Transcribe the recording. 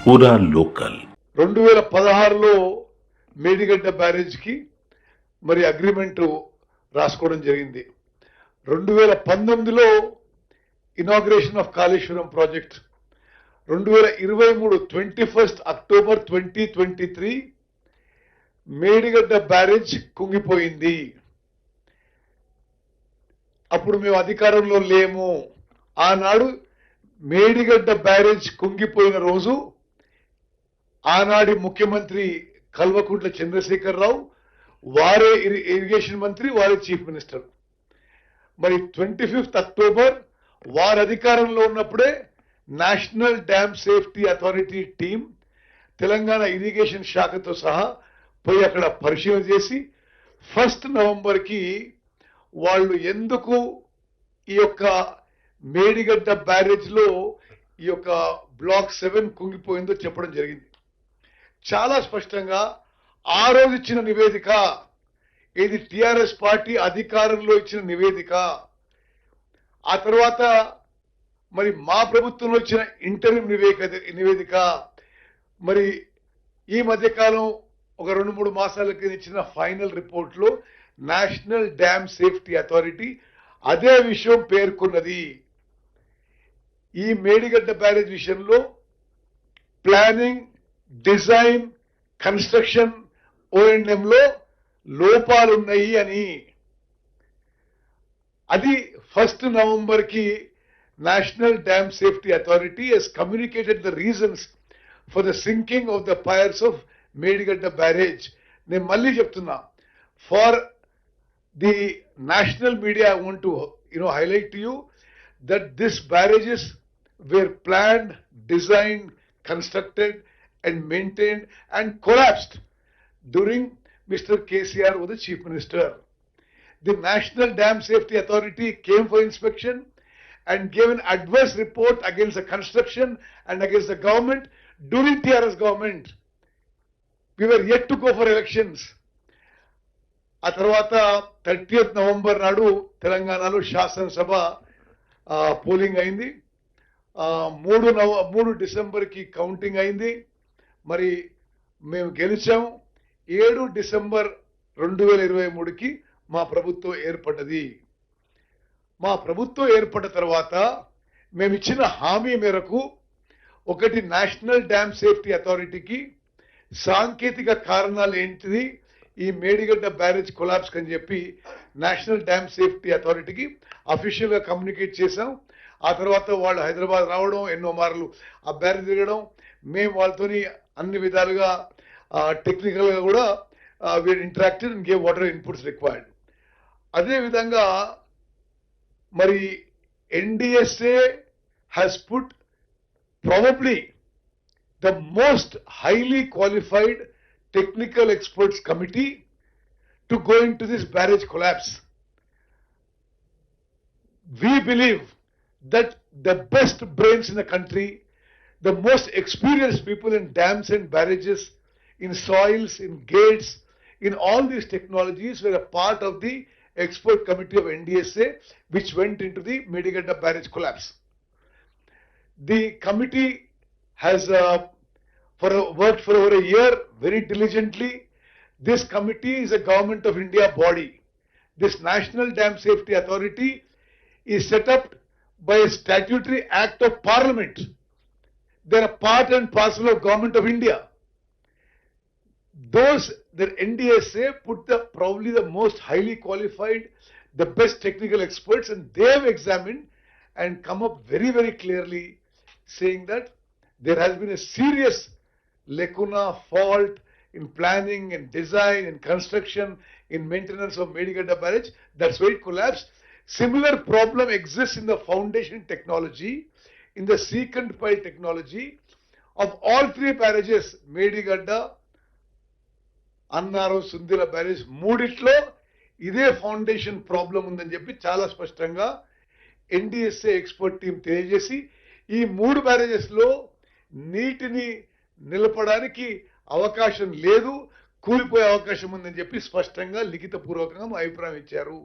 పూరా లోకల్ 2016లో మేడిగడ్డ బ్యారేజ్కి మరి అగ్రిమెంట్ రాసుకోవడం జరిగింది. 2019లో inauguration of Kaleshwaram project, 2023 21 October 2023 Medigadda barrage కుంగిపోయింది. అప్పుడు మేము అధికారంలో లేము. ఆనాడు మేడిగడ్డ బ్యారేజ్ కుంగిపోయిన రోజు ఆనాడి ముఖ్యమంత్రి కల్వకుంట్ల చంద్రశేఖరరావు, వారే ఇరిగేషన్ మంత్రి, వారే చీఫ్ మినిస్టర్. మరి 25 అక్టోబర్ వారి అధికారంలో ఉన్నప్పుడే national dam safety authority team Telangana irrigation శాఖతో సహా పోయి అక్కడ పరిశీలన చేసి 1 నవంబర్కి వాళ్ళు ఎందుకు ఈ యొక్క మేడిగడ్డ బ్యారేజ్లో ఈ యొక్క బ్లాక్ 7 కుంగిపోయిందో చెప్పడం జరిగింది. చాలా స్పష్టంగా ఆ రోజు ఇచ్చిన నివేదిక, ఇది టిఆర్ఎస్ పార్టీ అధికారంలో ఇచ్చిన నివేదిక. ఆ తర్వాత మరి మా ప్రభుత్వంలో ఇచ్చిన ఇంటరిం నివేదిక, మరి ఈ మధ్యకాలం ఒక 2-3 మాసాల క్రితం ఇచ్చిన ఫైనల్ రిపోర్ట్లో నేషనల్ డ్యామ్ సేఫ్టీ అథారిటీ అదే విషయం పేర్కొన్నది. ఈ మేడిగడ్డ బ్యారేజ్ విషయంలో ప్లానింగ్, డిజైన్, కన్స్ట్రక్షన్, ఓఎండ్ఎంలో లోపాలున్నాయి అని. అది 1 నవంబర్కి national dam safety authority has communicated the reasons for the sinking of the piers of Medigadda barrage. నేను మళ్ళీ చెప్తున్నా, for the national media I want to highlight to you that this barrages were planned, designed, constructed and maintained and collapsed during Mr. KCR was the Chief Minister. The National Dam Safety Authority came for inspection and gave an adverse report against the construction and against the government during TRS government. We were yet to go for elections. ఆ తర్వాత 30th November నాడు తెలంగాణలో శాసనసభ polling అయింది. 3 డిసెంబర్కి counting అయింది. మరి మేము గెలిచాము. 7 December 2023కి మా ప్రభుత్వం ఏర్పడ్డది. మా ప్రభుత్వం ఏర్పడ్డ తర్వాత మేము ఇచ్చిన హామీ మేరకు ఒకటి, నేషనల్ డ్యామ్ సేఫ్టీ అథారిటీకి సాంకేతిక కారణాలు ఏంటిది ఈ మేడిగడ్డ బ్యారేజ్ కొలాప్స్ అని చెప్పి నేషనల్ డ్యామ్ సేఫ్టీ అథారిటీకి అఫీషియల్గా కమ్యూనికేట్ చేశాం. ఆ తర్వాత వాళ్ళు హైదరాబాద్ రావడం, ఎన్నో మార్లు ఆ బ్యారేజ్ తిరగడం, మేము వాళ్ళతోని అన్ని విధాలుగా టెక్నికల్గా కూడా we are interacted and gave what are inputs required. అదేవిధంగా మరి NDSA has put probably the most highly qualified technical experts committee to go into this barrage collapse. We believe that the best brains in the country, the most experienced people in dams and barrages, in soils, in gates, in all these technologies were a part of the expert committee of NDSA which went into the Medigadda barrage collapse. The committee has worked for over a year very diligently. This committee is a Government of India body. This National Dam Safety Authority is set up by a statutory act of Parliament. They are part and parcel of Government of India. The NDSA put probably the most highly qualified, the best technical experts, and they have examined and come up very, very clearly saying that there has been a serious lacuna, fault in planning and design and construction, in maintenance of Medigadda barrage. That's why it collapsed. Similar problem exists in the foundation technology, in the secant pile technology of all 3 barrages, Medigadda, Annaro, Sundila barrage, మూడిట్లో ఇదే foundation problem ఉందని చెప్పి చాలా స్పష్టంగా NDSA expert team తెలియజేసి ఈ 3 బ్యారేజెస్లో నీటిని నిలపడానికి అవకాశం లేదు, కూలిపోయే అవకాశం ఉందని చెప్పి స్పష్టంగా లిఖితపూర్వకంగా అభిప్రాయం ఇచ్చారు.